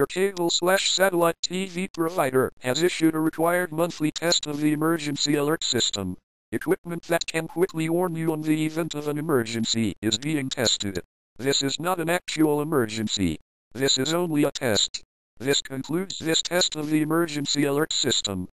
Your cable/satellite TV provider has issued a required monthly test of the emergency alert system. Equipment that can quickly warn you on the event of an emergency is being tested. This is not an actual emergency. This is only a test. This concludes this test of the emergency alert system.